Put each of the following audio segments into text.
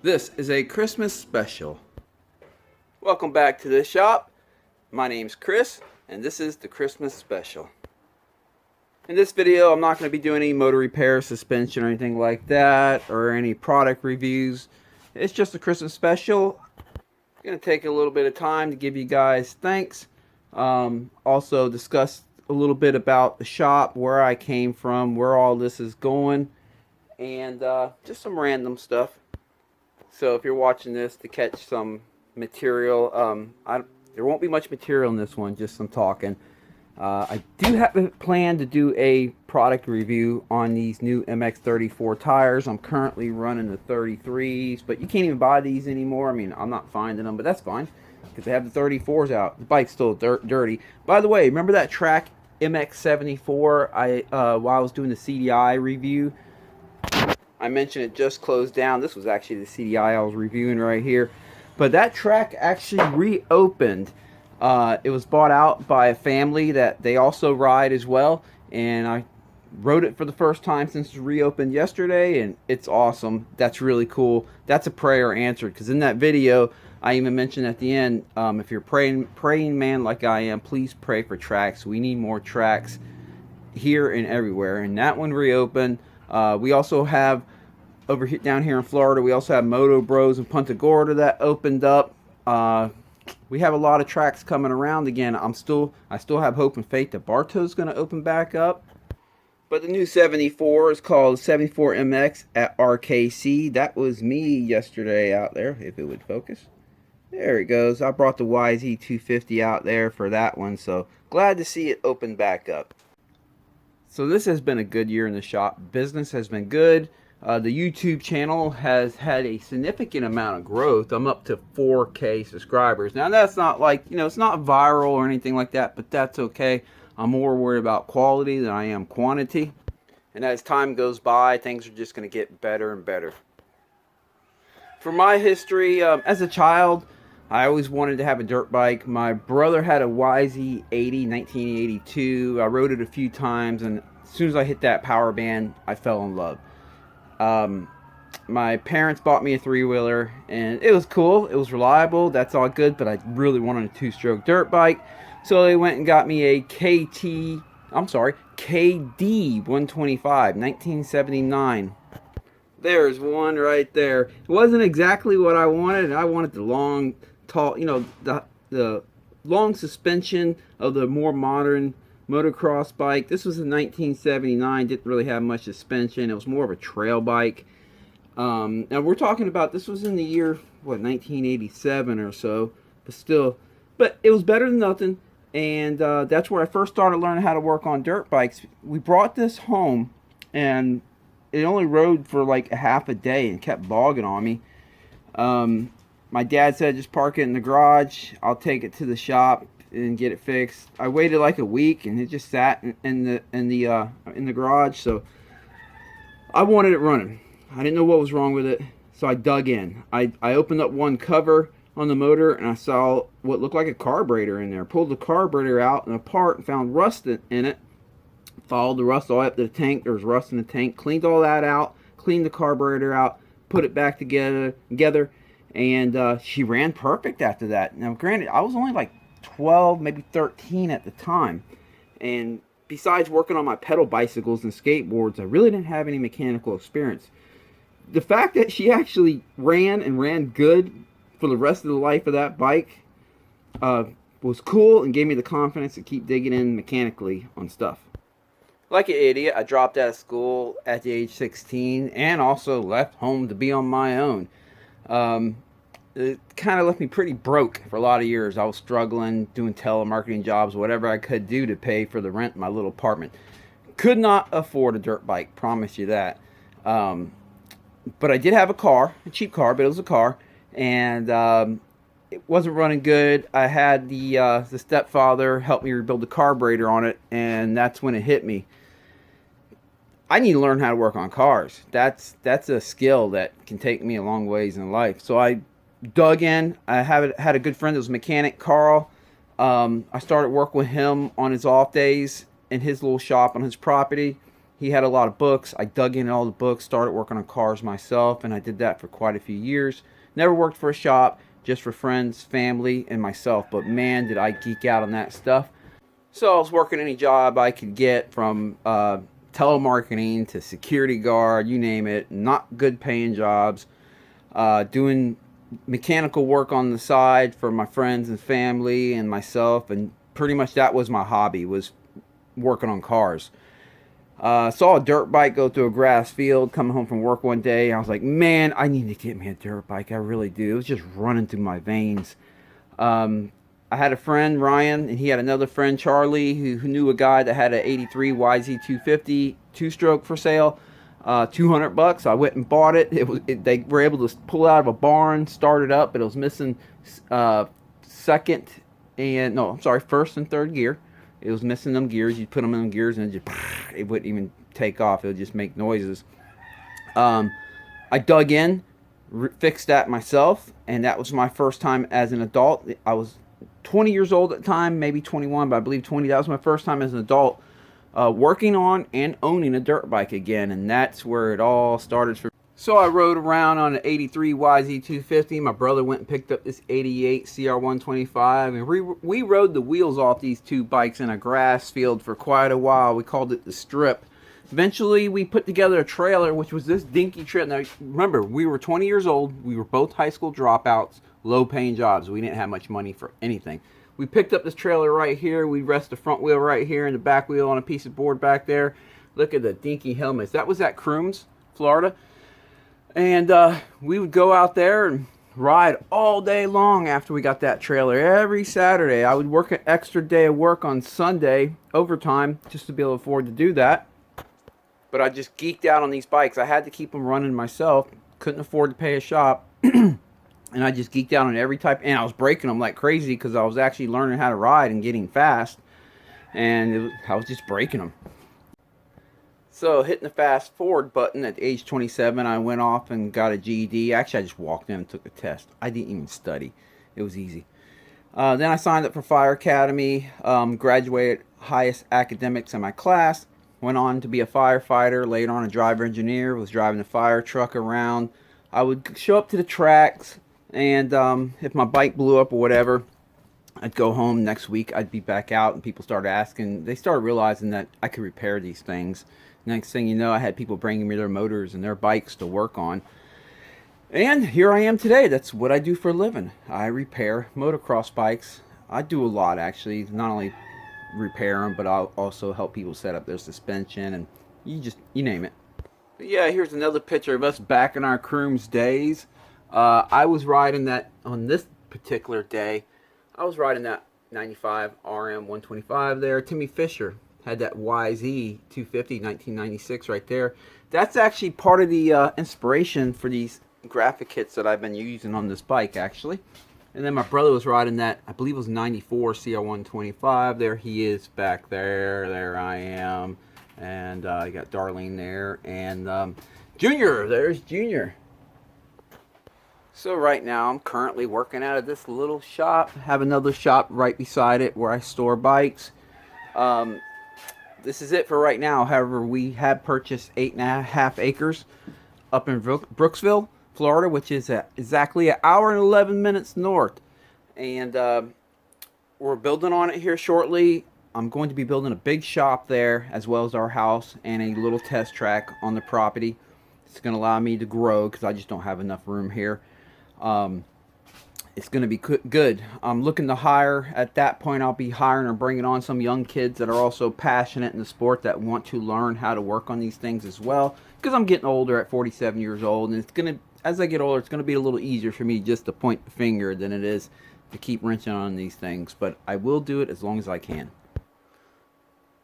This is a Christmas special. Welcome back to the shop. My name's Chris, and this is the Christmas special. In this video, I'm not going to be doing any motor repair, suspension, or anything like that, or any product reviews. It's just a Christmas special. I'm going to take a little bit of time to give you guys thanks. Also discuss a little bit about the shop, where I came from, where all this is going, and just some random stuff. So if you're watching this to catch some material, there won't be much material in this one, just some talking. I do have a plan to do a product review on these new MX34 tires. I'm currently running the 33s, but you can't even buy these anymore. I mean, I'm not finding them, but that's fine because they have the 34s out. The bike's still dirty. By the way, remember that track MX74 while I was doing the CDI review? I mentioned it just closed down. This was actually the CDI I was reviewing right here. But that track actually reopened. It was bought out by a family that they also ride as well. And I rode it for the first time since it reopened yesterday. And it's awesome. That's really cool. That's a prayer answered. Because in that video, I even mentioned at the end, if you're praying man like I am, please pray for tracks. We need more tracks here and everywhere. And that one reopened. We also have over here, down here in Florida, we also have Moto Bros in Punta Gorda that opened up. We have a lot of tracks coming around again. I still have hope and faith that Bartow's going to open back up. But the new 74 is called 74MX at RKC. That was me yesterday out there, if it would focus. There it goes. I brought the YZ250 out there for that one, so glad to see it open back up. So this has been a good year in the shop. Business has been good. The YouTube channel has had a significant amount of growth. I'm up to 4K subscribers. Now that's not like, it's not viral or anything like that, but that's okay. I'm more worried about quality than I am quantity. And as time goes by, things are just going to get better and better. For my history, as a child, I always wanted to have a dirt bike. My brother had a YZ80 1982. I rode it a few times, and as soon as I hit that power band, I fell in love. My parents bought me a three-wheeler, and it was cool. It was reliable. That's all good, but I really wanted a two-stroke dirt bike. So they went and got me a KD 125, 1979. There's one right there. It wasn't exactly what I wanted. I wanted the long, tall, the long suspension of the more modern motocross bike. This was a 1979. Didn't really have much suspension. It was more of a trail bike. Now we're talking about, this was in the year 1987 or so, but it was better than nothing. And that's where I first started learning how to work on dirt bikes. We brought this home, and it only rode for like a half a day and kept bogging on me. My dad said, just park it in the garage. I'll take it to the shop and get it fixed. I waited like a week, and it just sat in the garage. So I wanted it running. I didn't know what was wrong with it, so I dug in. I opened up one cover on the motor, and I saw what looked like a carburetor in there. Pulled the carburetor out and apart and found rust in it. Followed the rust all the way up to the tank. There was rust in the tank. Cleaned all that out. Cleaned the carburetor out. Put it back together. And she ran perfect after that. Now, granted, I was only like 12, maybe 13 at the time. And besides working on my pedal bicycles and skateboards, I really didn't have any mechanical experience. The fact that she actually ran good for the rest of the life of that bike was cool and gave me the confidence to keep digging in mechanically on stuff. Like an idiot, I dropped out of school at the age 16 and also left home to be on my own. It kind of left me pretty broke for a lot of years. I was struggling, doing telemarketing jobs, whatever I could do to pay for the rent in my little apartment. Could not afford a dirt bike, promise you that. But I did have a car, a cheap car, but it was a car. And it wasn't running good. I had the stepfather help me rebuild the carburetor on it, and that's when it hit me. I need to learn how to work on cars. That's a skill that can take me a long ways in life. So I dug in. I had a good friend that was a mechanic, Carl. I started working with him on his off days in his little shop on his property. He had a lot of books. I dug in all the books, started working on cars myself, and I did that for quite a few years. Never worked for a shop, just for friends, family, and myself. But man, did I geek out on that stuff. So I was working any job I could get, from telemarketing to security guard, you name it. Not good paying jobs. Doing mechanical work on the side for my friends and family and myself, and pretty much that was my hobby, was working on cars. Saw a dirt bike go through a grass field coming home from work one day. I was like, man, I need to get me a dirt bike. I really do. It was just running through my veins. I had a friend, Ryan, and he had another friend, Charlie, who knew a guy that had an 83 YZ250 two-stroke for sale. $200. I went and bought it. They were able to pull out of a barn, start it up, but it was missing first and third gear. It was missing them gears. You put them in them gears and it wouldn't even take off. It would just make noises. I dug in, fixed that myself, and that was my first time as an adult. I was 20 years old at the time, maybe 21, but I believe 20. That was my first time as an adult working on and owning a dirt bike again, and that's where it all started for me. So I rode around on an 83 YZ250. My brother went and picked up this 88 CR125, and we rode the wheels off these two bikes in a grass field for quite a while. We called it the Strip. Eventually, we put together a trailer, which was this dinky trip. Now, remember, we were 20 years old. We were both high school dropouts, low-paying jobs. We didn't have much money for anything. We picked up this trailer right here. We rest the front wheel right here and the back wheel on a piece of board back there. Look at the dinky helmets. That was at Crooms, Florida. And we would go out there and ride all day long after we got that trailer. Every Saturday, I would work an extra day of work on Sunday, overtime, just to be able to afford to do that. But I just geeked out on these bikes. I had to keep them running myself. Couldn't afford to pay a shop. And I just geeked out on every type. And I was breaking them like crazy because I was actually learning how to ride and getting fast. And I was just breaking them. So hitting the fast forward button at age 27, I went off and got a GED. Actually, I just walked in and took the test. I didn't even study. It was easy. Then I signed up for Fire Academy, graduated highest academics in my class, went on to be a firefighter, later on a driver engineer, was driving the fire truck around. I would show up to the tracks, and if my bike blew up or whatever, I'd go home. Next week I'd be back out, and people started asking. They started realizing that I could repair these things. Next thing you know, I had people bringing me their motors and their bikes to work on. And here I am today. That's what I do for a living. I repair motocross bikes. I do a lot, actually. Not only repair them, but I'll also help people set up their suspension, and you name it. But yeah, here's another picture of us back in our Crooms days. I was riding that on this particular day. I was riding that 95 RM 125 there. Timmy Fisher had that YZ 250 1996 right there. That's actually part of the inspiration for these graphic kits that I've been using on this bike, actually. And then my brother was riding that, I believe it was 94 CR125. There he is back there. There I am. And I got Darlene there. And Junior, there's Junior. So right now I'm currently working out of this little shop. I have another shop right beside it where I store bikes. This is it for right now. However, we have purchased 8.5 acres up in Brooksville, Florida, which is exactly an hour and 11 minutes north. And we're building on it here shortly. I'm going to be building a big shop there, as well as our house and a little test track on the property. It's going to allow me to grow because I just don't have enough room here. It's going to be good. I'm looking to hire, at that point I'll be hiring or bringing on some young kids that are also passionate in the sport, that want to learn how to work on these things as well, because I'm getting older at 47 years old, and it's going to, as I get older, it's going to be a little easier for me just to point the finger than it is to keep wrenching on these things. But I will do it as long as I can.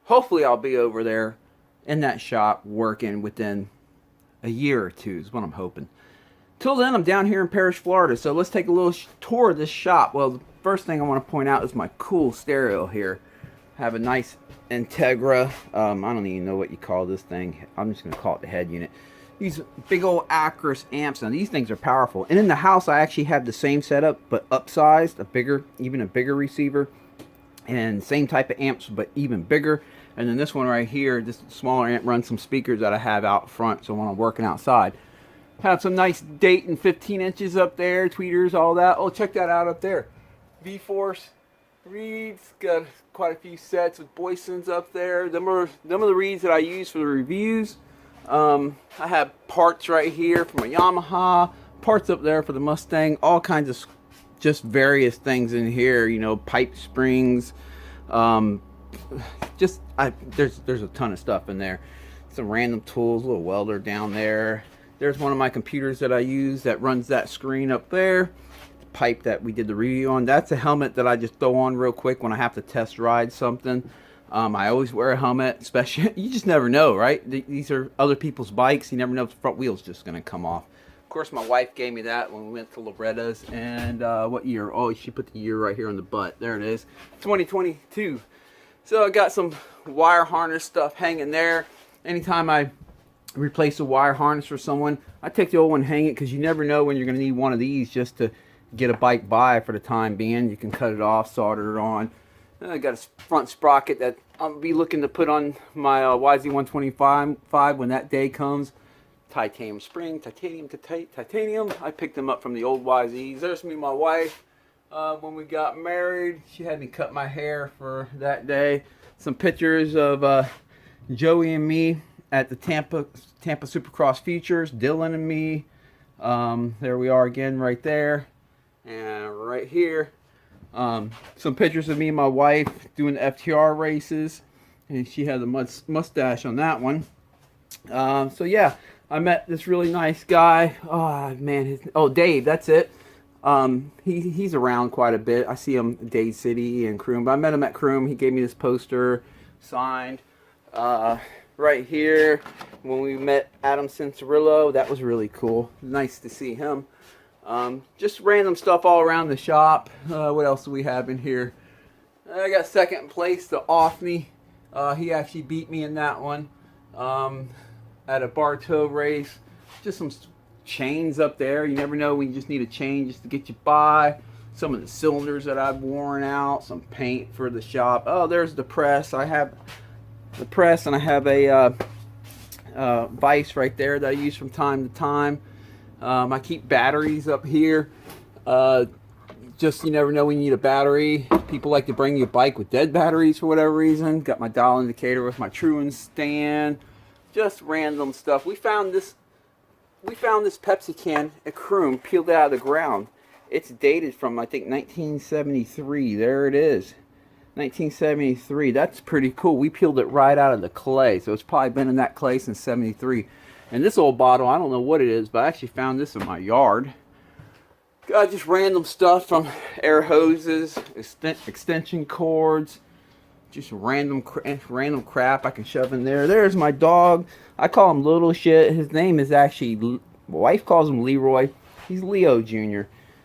Hopefully I'll be over there in that shop working within a year or two is what I'm hoping. Till then, I'm down here in Parrish, Florida, so let's take a little tour of this shop. Well, the first thing I want to point out is my cool stereo here. I have a nice Integra, I don't even know what you call this thing. I'm just going to call it the head unit. These big old Acros amps. Now, these things are powerful. And in the house, I actually have the same setup, but upsized, even a bigger receiver. And same type of amps, but even bigger. And then this one right here, this smaller amp, runs some speakers that I have out front, so when I'm working outside. Have some nice Dayton 15 inches up there, tweeters, all that. Oh, check that out up there. V-Force reeds, got quite a few sets with Boysons up there. Them are the reeds that I use for the reviews. I have parts right here for my Yamaha, parts up there for the Mustang, all kinds of just various things in here, you know, pipe springs, there's a ton of stuff in there. Some random tools, a little welder down there. There's one of my computers that I use that runs that screen up there. Pipe that we did the review on. That's a helmet that I just throw on real quick when I have to test ride something. I always wear a helmet, especially, you just never know, right? These are other people's bikes. You never know if the front wheel's just going to come off. Of course, my wife gave me that when we went to Loretta's. And what year? Oh, she put the year right here on the butt. There it is. 2022. So I got some wire harness stuff hanging there. Anytime I replace a wire harness for someone, I take the old one and hang it, because you never know when you're going to need one of these just to get a bike by for the time being. You can cut it off, solder it on. I got a front sprocket that I'll be looking to put on my YZ125 when that day comes. Titanium spring, titanium to titanium. I picked them up from the old YZs. There's me and my wife when we got married. She had me cut my hair for that day. Some pictures of Joey and me at the Tampa Supercross Futures. Dylan and me. There we are again right there. And right here, some pictures of me and my wife doing the FTR races, and she had a mustache on that one. So yeah, I met this really nice guy. Oh man, Dave, that's it. He's around quite a bit. I see him Dade City and Croom, but I met him at Croom. He gave me this poster signed. Right here, when we met Adam Cincerillo, that was really cool. Nice to see him. Just random stuff all around the shop. What else do we have in here? I got second place to Offney. He actually beat me in that one at a Bartow race. Just some chains up there. You never know when you just need a chain just to get you by. Some of the cylinders that I've worn out. Some paint for the shop. Oh, there's the press. I have the press, and I have a vise right there that I use from time to time. I keep batteries up here. Just, you never know when you need a battery. People like to bring you a bike with dead batteries for whatever reason. Got my dial indicator with my Truant stand. Just random stuff. We found this Pepsi can at Croom peeled out of the ground. It's dated from, I think, 1973. There it is. 1973. That's pretty cool. We peeled it right out of the clay. So it's probably been in that clay since 73. And this old bottle, I don't know what it is, but I actually found this in my yard. Got just random stuff from air hoses, extension cords, just random crap I can shove in there. There's my dog. I call him Little Shit. His name is actually, my wife calls him Leroy. He's Leo Jr.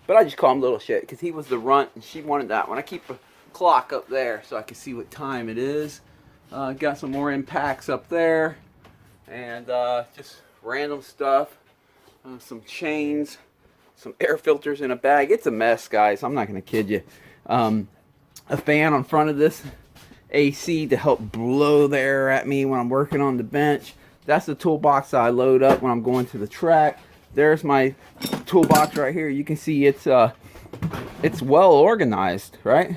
But I just call him Little Shit because he was the runt and she wanted that one. I keep a clock up there so I can see what time it is. Got some more impacts up there. And just random stuff, some chains, some air filters in a bag. It's a mess, guys. I'm not going to kid you. A fan on front of this AC to help blow the air at me when I'm working on the bench. That's the toolbox I load up when I'm going to the track. There's my toolbox right here. You can see it's well organized, right?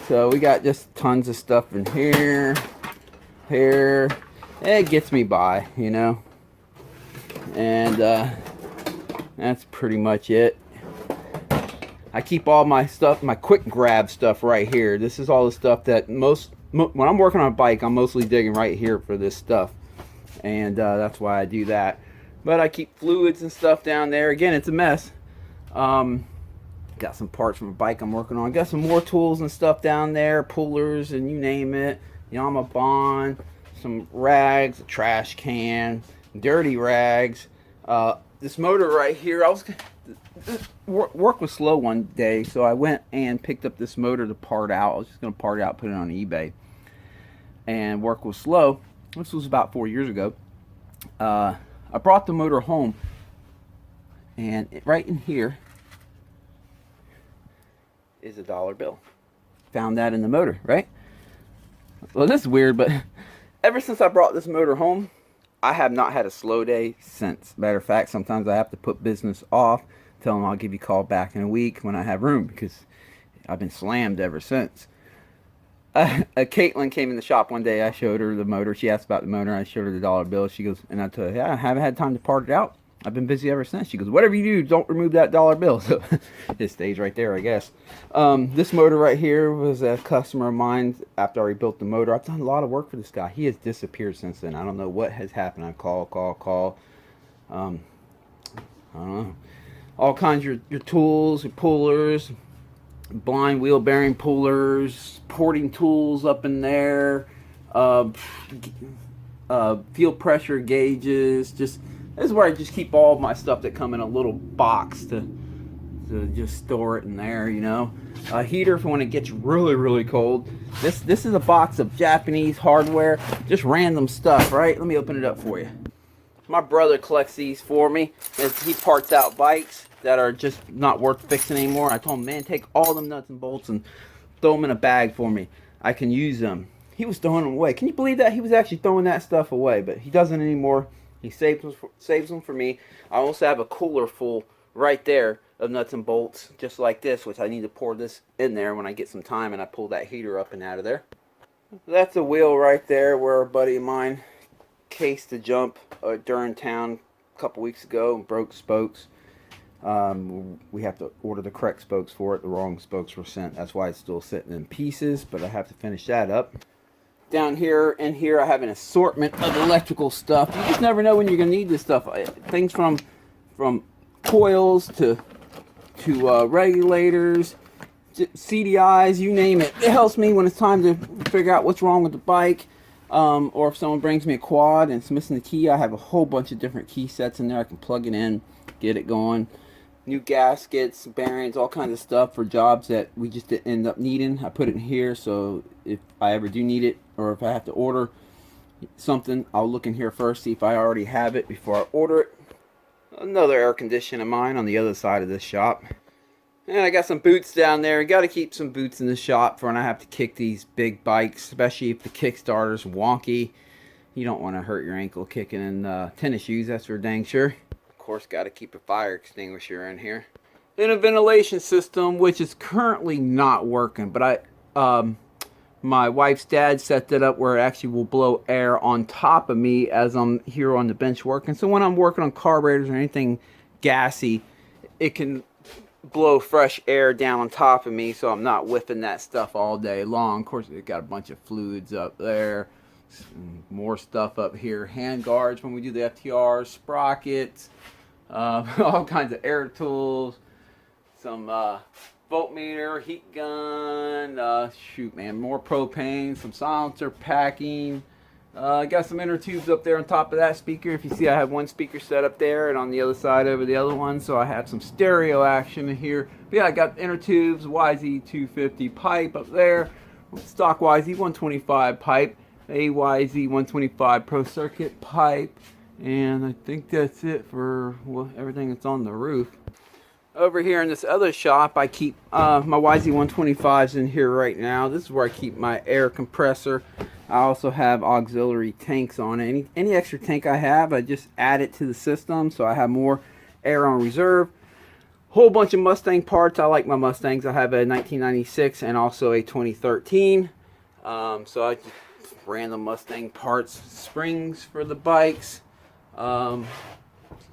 So we got just tons of stuff in here. It gets me by, you know. And that's pretty much it. I keep all my stuff, my quick grab stuff right here. This is all the stuff that when I'm working on a bike, I'm mostly digging right here for this stuff. And that's why I do that. But I keep fluids and stuff down there. Again, it's a mess. Got some parts from a bike I'm working on. Got some more tools and stuff down there. Pullers and you name it. Yama Bond. Some rags, a trash can, dirty rags. This motor right here, work was slow one day, so I went and picked up this motor to part out. I was just going to part it out, put it on eBay. And work was slow. This was about 4 years ago. I brought the motor home, and right in here is a $1 bill. Found that in the motor, right? Well, this is weird, but ever since I brought this motor home, I have not had a slow day since. Matter of fact, sometimes I have to put business off, tell them I'll give you a call back in a week when I have room, because I've been slammed ever since. Caitlin came in the shop one day. I showed her the motor. She asked about the motor. I showed her the dollar bill. She goes, and I told her, yeah, I haven't had time to part it out. I've been busy ever since. She goes, whatever you do, don't remove that dollar bill. So it stays right there, I guess. This motor right here was a customer of mine after I rebuilt the motor. I've done a lot of work for this guy. He has disappeared since then. I don't know what has happened. I call. I don't know. All kinds of your tools, your pullers, blind wheel bearing pullers, porting tools up in there, fuel pressure gauges. Just this is where I just keep all of my stuff that come in a little box to just store it in there, you know. A heater for when it gets really cold. This is a box of Japanese hardware, just random stuff, right? Let me open it up for you. My brother collects these for me as he parts out bikes that are just not worth fixing anymore. I told him, man, take all them nuts and bolts and throw them in a bag for me. I can use them. He was throwing them away. Can you believe that? He was actually throwing that stuff away, but he doesn't anymore. He saves them for me. I also have a cooler full right there of nuts and bolts, just like this, which I need to pour this in there when I get some time and I pull that heater up and out of there. That's a wheel right there where a buddy of mine cased the jump during town a couple weeks ago and broke spokes. We have to order the correct spokes for it. The wrong spokes were sent. That's why it's still sitting in pieces, but I have to finish that up. Down here and here I have an assortment of electrical stuff. You just never know when you're going to need this stuff. Things from coils to regulators, CDIs, you name it. It helps me when it's time to figure out what's wrong with the bike. Or if someone brings me a quad and it's missing the key, I have a whole bunch of different key sets in there. I can plug it in, get it going. New gaskets, bearings, all kinds of stuff for jobs that we just didn't end up needing. I put it in here, so if I ever do need it, or if I have to order something, I'll look in here first, see if I already have it before I order it. Another air conditioner of mine on the other side of this shop. And I got some boots down there. Got to keep some boots in the shop for when I have to kick these big bikes, especially if the Kickstarter's wonky. You don't want to hurt your ankle kicking in tennis shoes, that's for dang sure. Of course, got to keep a fire extinguisher in here. Then a ventilation system, which is currently not working, but my wife's dad set that up where it actually will blow air on top of me as I'm here on the bench working. So when I'm working on carburetors or anything gassy, it can blow fresh air down on top of me, so I'm not whipping that stuff all day long. Of course, it got a bunch of fluids up there, more stuff up here, hand guards when we do the FTR, sprockets, all kinds of air tools, some voltmeter, heat gun, shoot man, more propane, some silencer packing. I got some inner tubes up there on top of that speaker. If you see, I have one speaker set up there and on the other side over the other one, so I have some stereo action in here. But yeah, I got inner tubes, YZ250 pipe up there, stock YZ125 pipe, a YZ125 Pro Circuit pipe, and I think that's it for everything that's on the roof. Over here in this other shop, I keep my YZ125s in here right now. This is where I keep my air compressor. I also have auxiliary tanks on it. Any extra tank I have, I just add it to the system so I have more air on reserve. Whole bunch of Mustang parts. I like my Mustangs. I have a 1996 and also a 2013. So I just random Mustang parts, springs for the bikes,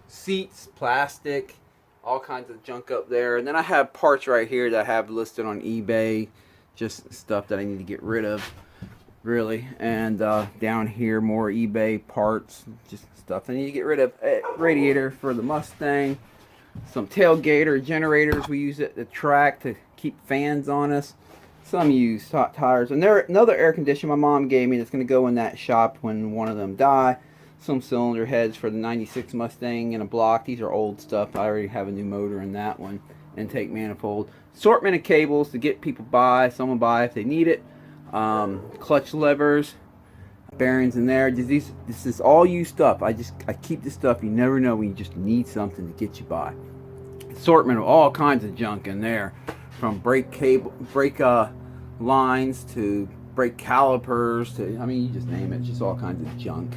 seats, plastic, all kinds of junk up there. And then I have parts right here that I have listed on eBay, just stuff that I need to get rid of, really. And down here, more eBay parts, just stuff I need to get rid of. Radiator for the Mustang, some tailgater generators we use at the track to keep fans on us, some used hot tires, and there another air conditioner my mom gave me that's going to go in that shop when one of them die. Some cylinder heads for the 96 Mustang and a block. These are old stuff. I already have a new motor in that one. Intake manifold. Assortment of cables to get people by. Someone buy if they need it. Clutch levers. Bearings in there. This is all used stuff. I keep this stuff. You never know when you just need something to get you by. Assortment of all kinds of junk in there. From brake lines to brake calipers to, I mean, you just name it, just all kinds of junk.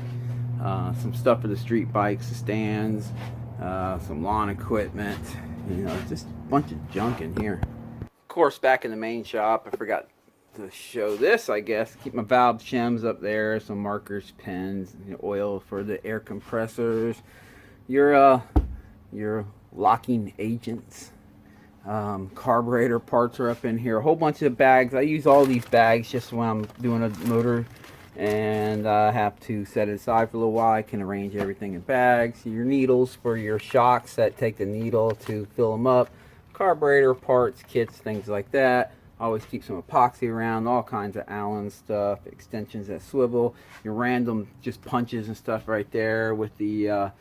Some stuff for the street bikes, the stands, some lawn equipment, you know, just a bunch of junk in here. Of course, back in the main shop, I forgot to show this, I guess. Keep my valve shims up there, some markers, pens, you know, oil for the air compressors, your locking agents, carburetor parts are up in here, a whole bunch of bags. I use all these bags just when I'm doing a motor and I have to set it aside for a little while. I can arrange everything in bags. Your needles for your shocks that take the needle to fill them up, carburetor parts, kits, things like that. Always keep some epoxy around, all kinds of Allen stuff, extensions that swivel, your random just punches and stuff right there with the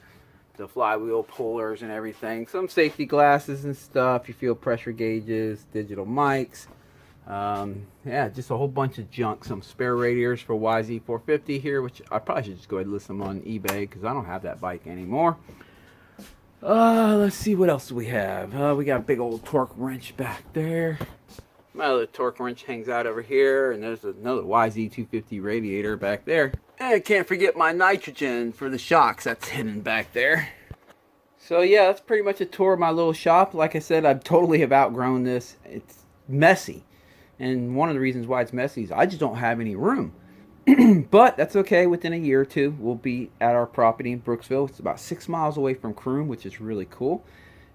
flywheel pullers and everything. Some safety glasses and stuff, your fuel pressure gauges, digital mics. Yeah, just a whole bunch of junk. Some spare radiators for YZ450 here, which I probably should just go ahead and list them on eBay because I don't have that bike anymore. Let's see, what else do we have? We got a big old torque wrench back there. My other torque wrench hangs out over here, and there's another YZ250 radiator back there. And I can't forget my nitrogen for the shocks, that's hidden back there. So yeah, that's pretty much a tour of my little shop. Like I said, I totally have outgrown this. It's messy. And one of the reasons why it's messy is I just don't have any room. But that's okay. Within a year or two, we'll be at our property in Brooksville. It's about 6 miles away from Croom, which is really cool.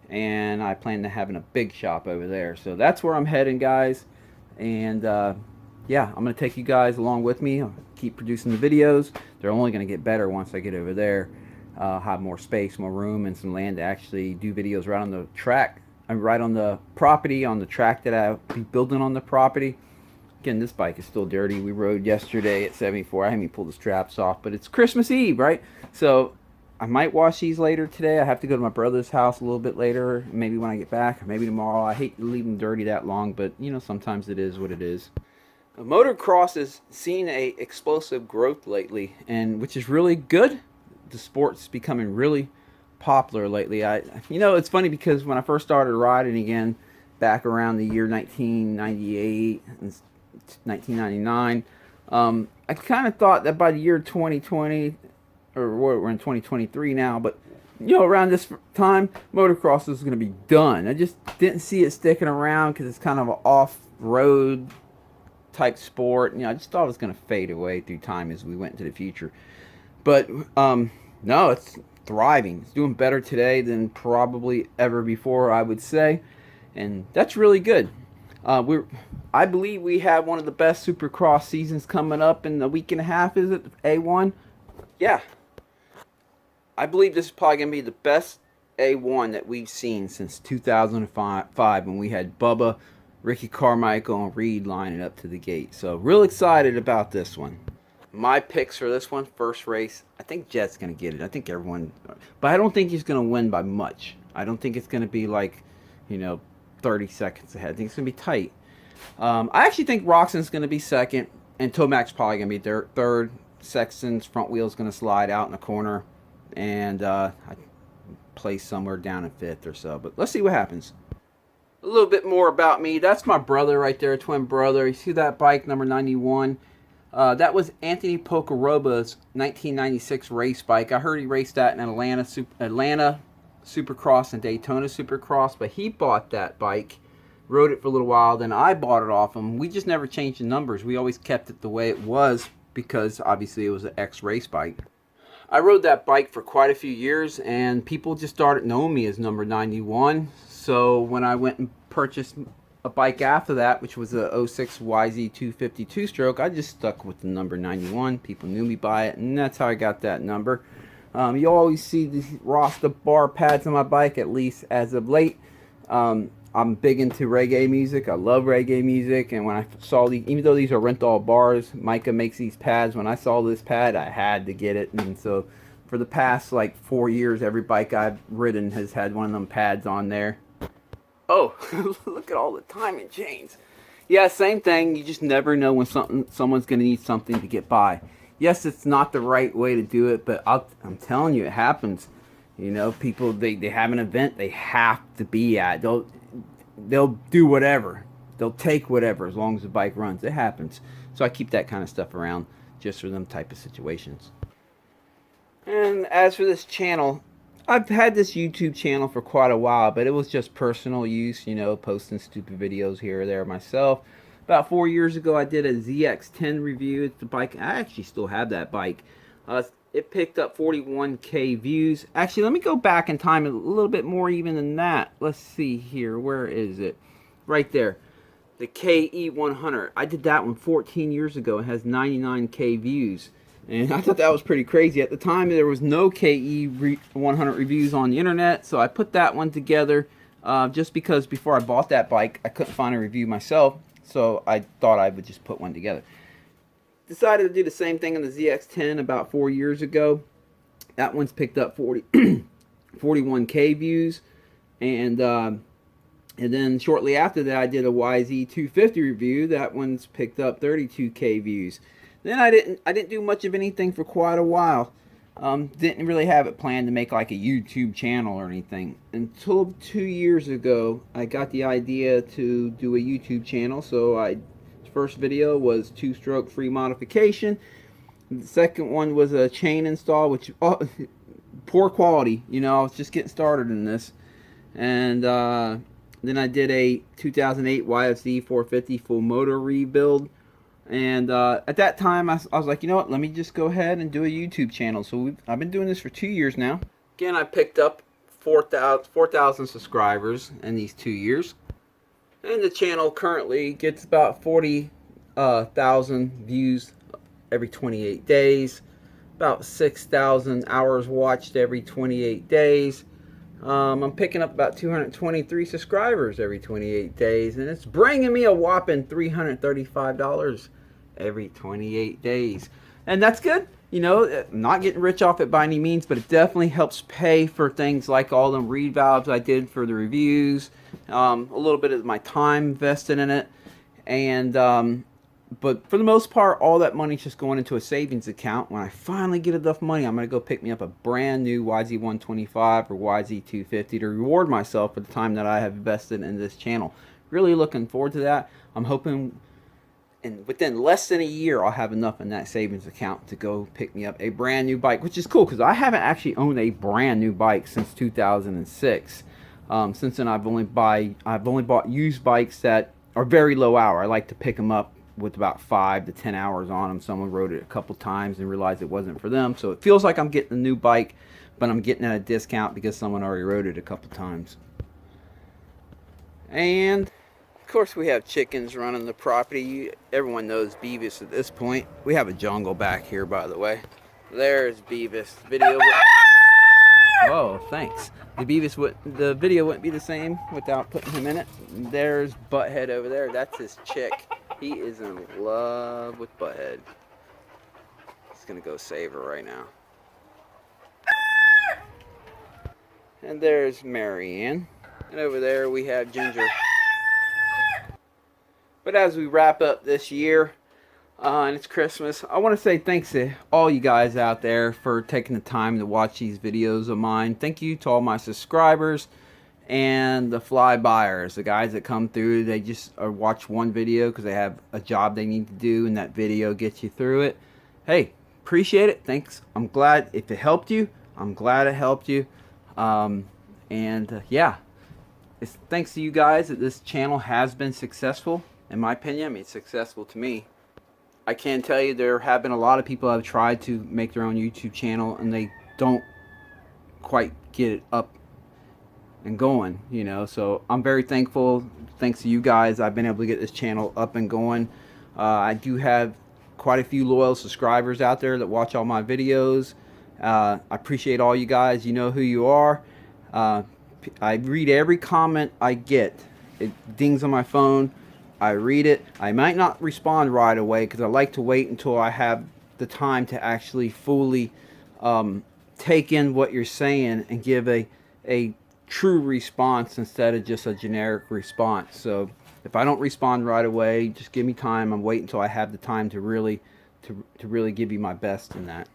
And I plan to having a big shop over there. So that's where I'm heading, guys. And yeah, I'm going to take you guys along with me. I'll keep producing the videos. They're only going to get better once I get over there. Have more space, more room, and some land to actually do videos right on the track. I'm right on the property, on the track that I'll be building on the property. Again, this bike is still dirty. We rode yesterday at 74. I haven't even pulled the straps off, but it's Christmas Eve, right? So I might wash these later today. I have to go to my brother's house a little bit later, maybe when I get back, or maybe tomorrow. I hate to leave them dirty that long, but you know, sometimes it is what it is. Motocross has seen a explosive growth lately, and which is really good. The sport's becoming really popular lately. You know, it's funny because when I first started riding again back around the year 1998 and 1999, I kind of thought that by the year 2020, or we're in 2023 now, but you know, around this time, motocross was going to be done. I just didn't see it sticking around because it's kind of an off-road type sport. You know, I just thought it was going to fade away through time as we went into the future. But no, it's thriving. It's doing better today than probably ever before, I would say, and that's really good. I believe we have one of the best Supercross seasons coming up in a week and a half. Is it A1? Yeah, I believe this is probably gonna be the best A1 that we've seen since 2005 when we had Bubba, Ricky Carmichael, and Reed lining up to the gate. So real excited about this one. My picks for this one, first race, I think Jet's going to get it. I think everyone, but I don't think he's going to win by much. I don't think it's going to be like, you know, 30 seconds ahead. I think it's going to be tight. I actually think Roxon's going to be second, and Tomac's probably going to be third. Sexton's front wheel's going to slide out in the corner, and I place somewhere down in fifth or so. But let's see what happens. A little bit more about me. That's my brother right there, twin brother. You see that bike, number 91? That was Anthony Pocaroba's 1996 race bike. I heard he raced that in Atlanta Supercross and Daytona Supercross, but he bought that bike, rode it for a little while, then I bought it off him. We just never changed the numbers. We always kept it the way it was because obviously it was an ex-race bike. I rode that bike for quite a few years, and people just started knowing me as number 91. So when I went and purchased a bike after that, which was a 06 YZ250 two-stroke, I just stuck with the number 91. People knew me by it, and that's how I got that number. You always see the Rasta bar pads on my bike, at least as of late. I'm big into reggae music. I love reggae music, and when I saw these, even though these are Renthal bars, Micah makes these pads. When I saw this pad, I had to get it, and so for the past like 4 years, every bike I've ridden has had one of them pads on there. Oh, look at all the timing chains. Yeah, same thing. You just never know when someone's going to need something to get by. Yes, it's not the right way to do it, but I'm telling you, it happens. You know, people, they have an event they have to be at. They'll do whatever. They'll take whatever as long as the bike runs. It happens. So I keep that kind of stuff around just for them type of situations. And as for this channel, I've had this YouTube channel for quite a while, but it was just personal use, you know, posting stupid videos here or there myself. About 4 years ago, I did a ZX10 review. It's the bike. I actually still have that bike. It picked up 41K views. Actually, let me go back in time a little bit more even than that. Let's see here. Where is it? Right there. The KE100. I did that one 14 years ago. It has 99K views. And I thought that was pretty crazy. At the time, there was no KE100 reviews on the internet, so I put that one together just because before I bought that bike, I couldn't find a review myself, so I thought I would just put one together. Decided to do the same thing on the ZX10 about 4 years ago. That one's picked up 41K views, and then shortly after that, I did a YZ250 review. That one's picked up 32K views. Then I didn't do much of anything for quite a while. Didn't really have it planned to make like a YouTube channel or anything. Until 2 years ago, I got the idea to do a YouTube channel. So first video was 2-stroke free modification. The second one was a chain install, which poor quality. You know, I was just getting started in this. And then I did a 2008 YFZ 450 full motor rebuild. And at that time, I was like, you know what, let me just go ahead and do a YouTube channel. So I've been doing this for 2 years now. Again, I picked up 4,000 subscribers in these 2 years. And the channel currently gets about 40,000 views every 28 days. About 6,000 hours watched every 28 days. I'm picking up about 223 subscribers every 28 days, and it's bringing me a whopping $335 every 28 days. And that's good. You know, I'm not getting rich off it by any means, but it definitely helps pay for things like all them reed valves I did for the reviews, a little bit of my time invested in it, and but for the most part, all that money's just going into a savings account. When I finally get enough money, I'm going to go pick me up a brand new YZ125 or YZ250 to reward myself for the time that I have invested in this channel. Really looking forward to that. I'm hoping within less than a year, I'll have enough in that savings account to go pick me up a brand new bike, which is cool because I haven't actually owned a brand new bike since 2006. Since then, I've only bought used bikes that are very low hour. I like to pick them up with about 5 to 10 hours on them. Someone rode it a couple times and realized it wasn't for them. So it feels like I'm getting a new bike, but I'm getting at a discount because someone already rode it a couple times. And of course we have chickens running the property. Everyone knows Beavis at this point. We have a jungle back here, by the way. There's Beavis. Oh, thanks. The video wouldn't be the same without putting him in it. There's Butthead over there. That's his chick. He is in love with Butthead. He's gonna go save her right now. And there's Marianne. And over there we have Ginger. But as we wrap up this year, and it's Christmas, I want to say thanks to all you guys out there for taking the time to watch these videos of mine. Thank you to all my subscribers and the fly buyers, the guys that come through. They just watch one video because they have a job they need to do, and that video gets you through it. Hey, appreciate it. Thanks. I'm glad if it helped you. I'm glad it helped you. Yeah, it's thanks to you guys that this channel has been successful. In my opinion, I mean, it's successful to me. I can tell you there have been a lot of people that have tried to make their own YouTube channel and they don't quite get it up and going, you know. So I'm very thankful. Thanks to you guys, I've been able to get this channel up and going. I do have quite a few loyal subscribers out there that watch all my videos. I appreciate all you guys. You know who you are. I read every comment I get. It dings on my phone. I read it. I might not respond right away because I like to wait until I have the time to actually fully take in what you're saying and give a true response instead of just a generic response. So if I don't respond right away, just give me time. I'm waiting until I have the time to really give you my best in that.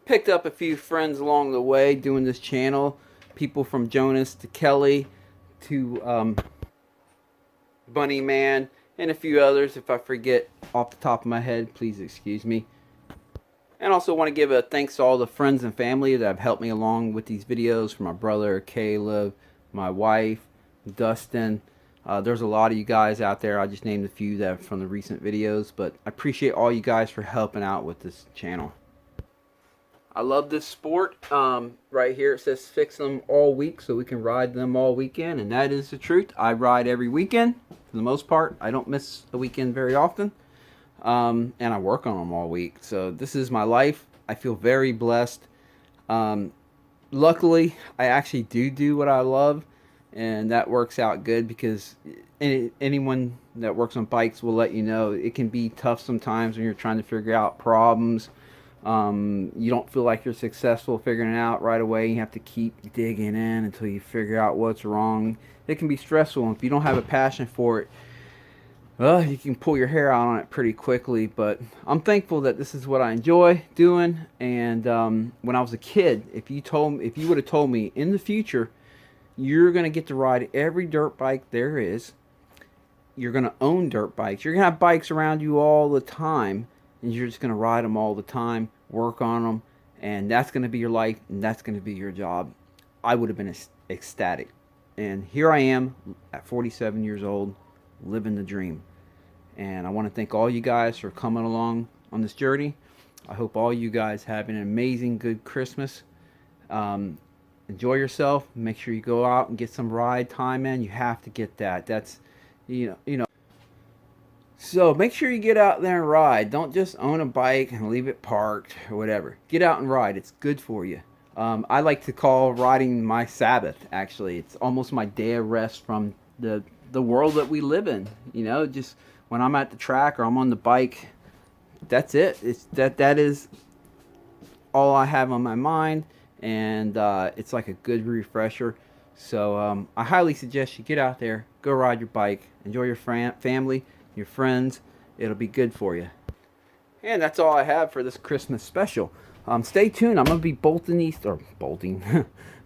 Picked up a few friends along the way doing this channel. People from Jonas to Kelly to Bunny Man and a few others. If I forget off the top of my head, please excuse me. And also want to give a thanks to all the friends and family that have helped me along with these videos, from my brother Caleb, my wife Dustin. There's a lot of you guys out there. I just named a few that from the recent videos, but I appreciate all you guys for helping out with this channel. I love this sport. Right here it says fix them all week, so we can ride them all weekend, and that is the truth. I ride every weekend for the most part. I don't miss a weekend very often, and I work on them all week. So this is my life. I feel very blessed. Luckily, I actually do what I love, and that works out good, because anyone that works on bikes will let you know it can be tough sometimes when you're trying to figure out problems. You don't feel like you're successful figuring it out right away. You have to keep digging in until you figure out what's wrong. It can be stressful, and if you don't have a passion for it, well, you can pull your hair out on it pretty quickly. But I'm thankful that this is what I enjoy doing. And when I was a kid, if you would have told me in the future you're going to get to ride every dirt bike there is, you're going to own dirt bikes, you're going to have bikes around you all the time, and you're just going to ride them all the time, work on them, and that's going to be your life, and that's going to be your job, I would have been ecstatic. And here I am at 47 years old, living the dream. And I want to thank all you guys for coming along on this journey. I hope all you guys have an amazing good Christmas. Enjoy yourself. Make sure you go out and get some ride time in. You have to get that. That's, you know. So make sure you get out there and ride. Don't just own a bike and leave it parked or whatever. Get out and ride. It's good for you. I like to call riding my Sabbath, actually. It's almost my day of rest from the world that we live in. You know, just when I'm at the track or I'm on the bike, that's it. That is all I have on my mind. And it's like a good refresher. So I highly suggest you get out there, go ride your bike, enjoy your family, your friends. It'll be good for you. And that's all I have for this Christmas special. Stay tuned. I'm going to be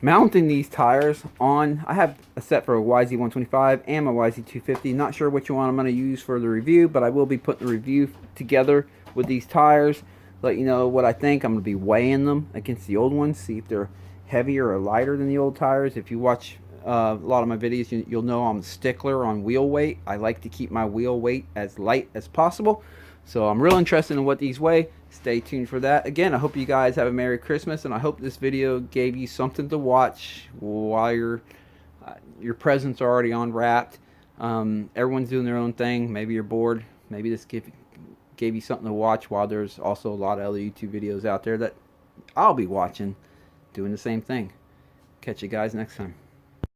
mounting these tires on. I have a set for a YZ125 and my YZ250. Not sure which one I'm going to use for the review, but I will be putting the review together with these tires. Let you know what I think. I'm going to be weighing them against the old ones, see if they're heavier or lighter than the old tires. If you watch a lot of my videos, you'll know I'm a stickler on wheel weight. I like to keep my wheel weight as light as possible. So I'm real interested in what these weigh. Stay tuned for that. Again, I hope you guys have a Merry Christmas, and I hope this video gave you something to watch while your presents are already unwrapped. Everyone's doing their own thing. Maybe you're bored. Maybe this gave you something to watch, while there's also a lot of other YouTube videos out there that I'll be watching doing the same thing. Catch you guys next time.